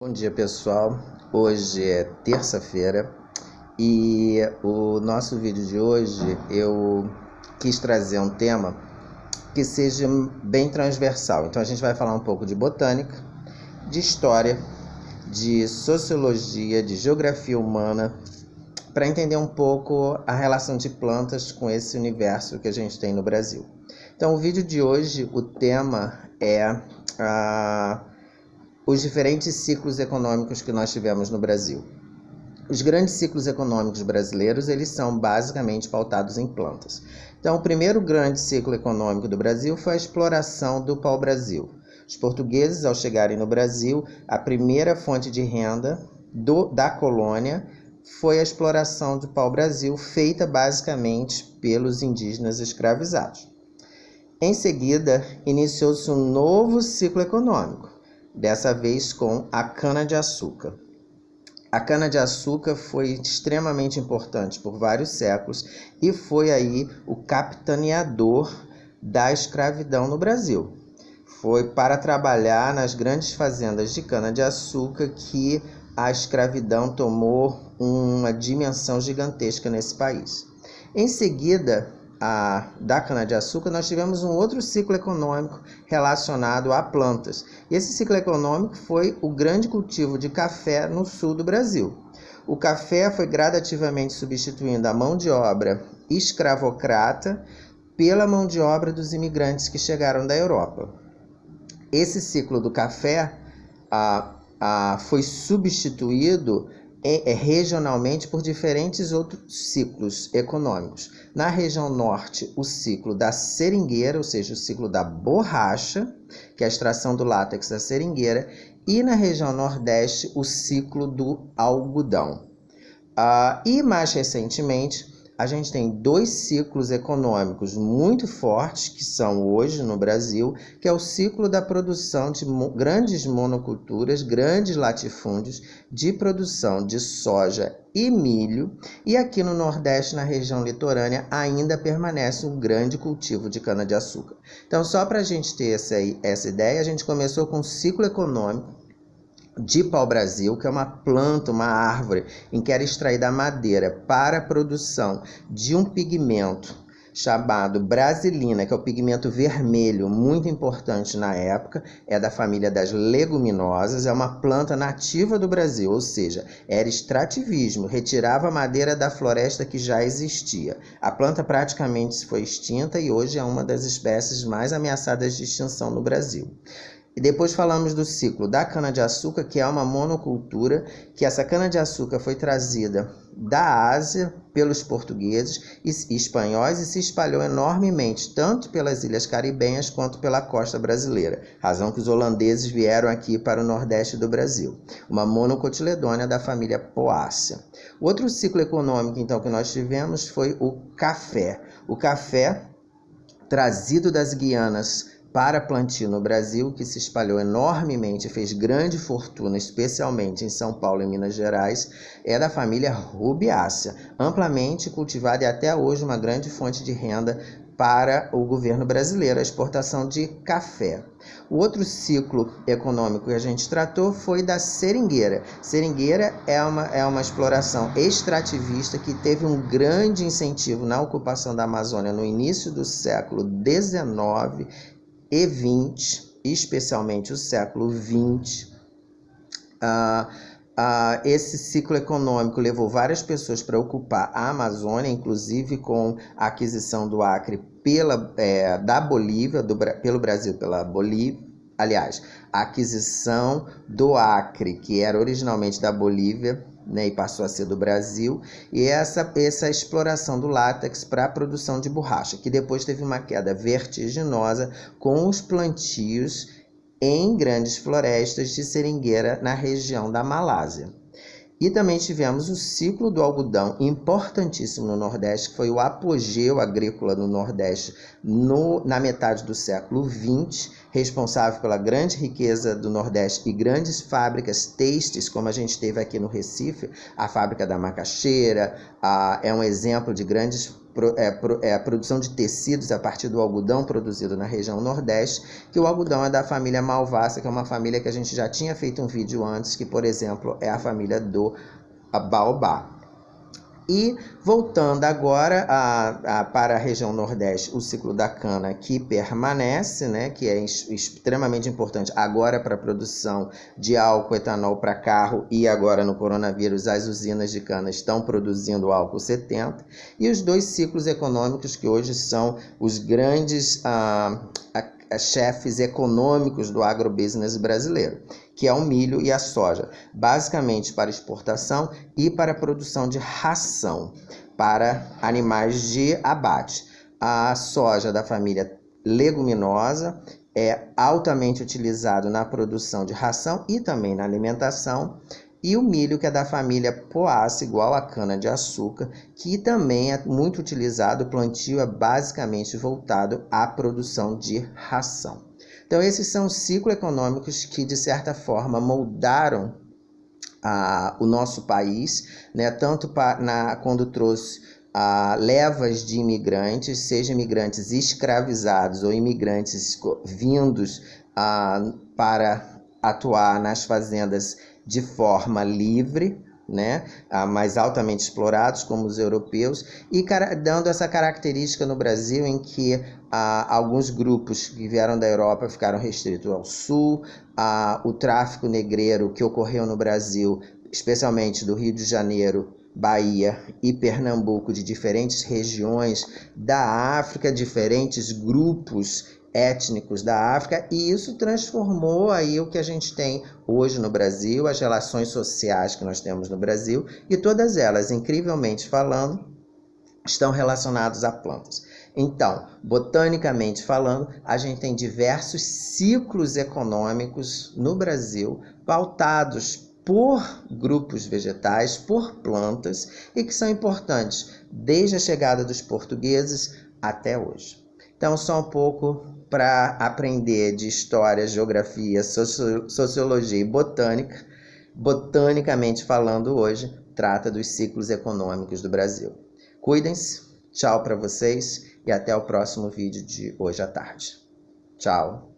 Bom dia, pessoal. Hoje é terça-feira e o nosso vídeo de hoje eu quis trazer um tema que seja bem transversal. Então a gente vai falar um pouco de botânica, de história, de sociologia, de geografia humana, para entender um pouco a relação de plantas com esse universo que a gente tem no Brasil. Então o vídeo de hoje, o tema é os diferentes ciclos econômicos que nós tivemos no Brasil. Os grandes ciclos econômicos brasileiros, eles são basicamente pautados em plantas. Então, o primeiro grande ciclo econômico do Brasil foi a exploração do pau-brasil. Os portugueses, ao chegarem no Brasil, a primeira fonte de renda da colônia foi a exploração do pau-brasil, feita basicamente pelos indígenas escravizados. Em seguida, iniciou-se um novo ciclo econômico, dessa vez com a cana-de-açúcar. A cana-de-açúcar foi extremamente importante por vários séculos e foi aí o capitaneador da escravidão no Brasil. Foi para trabalhar nas grandes fazendas de cana-de-açúcar que a escravidão tomou uma dimensão gigantesca nesse país. Em seguida, da cana-de-açúcar, nós tivemos um outro ciclo econômico relacionado a plantas. E esse ciclo econômico foi o grande cultivo de café no sul do Brasil. O café foi gradativamente substituindo a mão de obra escravocrata pela mão de obra dos imigrantes que chegaram da Europa. Esse ciclo do café foi substituído regionalmente por diferentes outros ciclos econômicos. Na região norte, o ciclo da seringueira, ou seja, o ciclo da borracha, que é a extração do látex da seringueira, e na região nordeste, o ciclo do algodão. E mais recentemente, a gente tem dois ciclos econômicos muito fortes que são hoje no Brasil, que é o ciclo da produção de grandes monoculturas, grandes latifúndios de produção de soja e milho, e aqui no Nordeste, na região litorânea, ainda permanece um grande cultivo de cana-de-açúcar. Então, só para a gente ter essa ideia, a gente começou com um ciclo econômico de pau-brasil, que é uma planta, uma árvore, em que era extraída a madeira para a produção de um pigmento chamado brasilina, que é o pigmento vermelho, muito importante na época, é da família das leguminosas, é uma planta nativa do Brasil, ou seja, era extrativismo, retirava a madeira da floresta que já existia. A planta praticamente foi extinta e hoje é uma das espécies mais ameaçadas de extinção no Brasil. E depois falamos do ciclo da cana-de-açúcar, que é uma monocultura, que essa cana-de-açúcar foi trazida da Ásia pelos portugueses e espanhóis e se espalhou enormemente, tanto pelas ilhas caribenhas quanto pela costa brasileira, razão que os holandeses vieram aqui para o nordeste do Brasil. Uma monocotiledônia da família Poácea. O outro ciclo econômico, então, que nós tivemos foi o café. O café trazido das Guianas para plantio no Brasil, que se espalhou enormemente, fez grande fortuna, especialmente em São Paulo e Minas Gerais, é da família Rubiácea, amplamente cultivada e até hoje uma grande fonte de renda para o governo brasileiro, a exportação de café. O outro ciclo econômico que a gente tratou foi da seringueira. Seringueira é uma exploração extrativista que teve um grande incentivo na ocupação da Amazônia no início do século XIX e XX, especialmente o século XX. Esse ciclo econômico levou várias pessoas para ocupar a Amazônia, inclusive com a aquisição do Acre da Bolívia, pelo Brasil pela Bolívia. Aliás, a aquisição do Acre, que era originalmente da Bolívia, e passou a ser do Brasil, e essa exploração do látex para a produção de borracha, que depois teve uma queda vertiginosa com os plantios em grandes florestas de seringueira na região da Malásia. E também tivemos o ciclo do algodão, importantíssimo no Nordeste, que foi o apogeu agrícola no Nordeste na metade do século XX, responsável pela grande riqueza do Nordeste e grandes fábricas têxteis, como a gente teve aqui no Recife, a fábrica da macaxeira, é um exemplo de grandes a produção de tecidos a partir do algodão produzido na região Nordeste, que o algodão é da família Malvaça, que é uma família que a gente já tinha feito um vídeo antes, que, por exemplo, é a família do baobá. E voltando agora para a região Nordeste, o ciclo da cana que permanece, né, que é extremamente importante agora para a produção de álcool, etanol para carro, e agora no coronavírus as usinas de cana estão produzindo álcool 70, e os dois ciclos econômicos que hoje são os grandes chefes econômicos do agrobusiness brasileiro, que é o milho e a soja, basicamente para exportação e para a produção de ração para animais de abate. A soja da família leguminosa é altamente utilizado na produção de ração e também na alimentação, e o milho, que é da família Poaceae, igual a cana-de-açúcar, que também é muito utilizado, o plantio é basicamente voltado à produção de ração. Então, esses são os ciclos econômicos que, de certa forma, moldaram o nosso país, né? Tanto quando trouxe levas de imigrantes, seja imigrantes escravizados ou imigrantes vindos para atuar nas fazendas de forma livre, né, mais altamente explorados como os europeus, e dando essa característica no Brasil em que alguns grupos que vieram da Europa ficaram restritos ao sul, o tráfico negreiro que ocorreu no Brasil, especialmente do Rio de Janeiro, Bahia e Pernambuco, de diferentes regiões da África, diferentes grupos étnicos da África, e isso transformou aí o que a gente tem hoje no Brasil, as relações sociais que nós temos no Brasil, e todas elas, incrivelmente falando, estão relacionadas a plantas. Então, botanicamente falando, a gente tem diversos ciclos econômicos no Brasil pautados por grupos vegetais, por plantas, e que são importantes desde a chegada dos portugueses até hoje. Então, só um pouco para aprender de história, geografia, sociologia e botânica. Botanicamente falando, hoje, trata dos ciclos econômicos do Brasil. Cuidem-se, tchau para vocês e até o próximo vídeo de hoje à tarde. Tchau!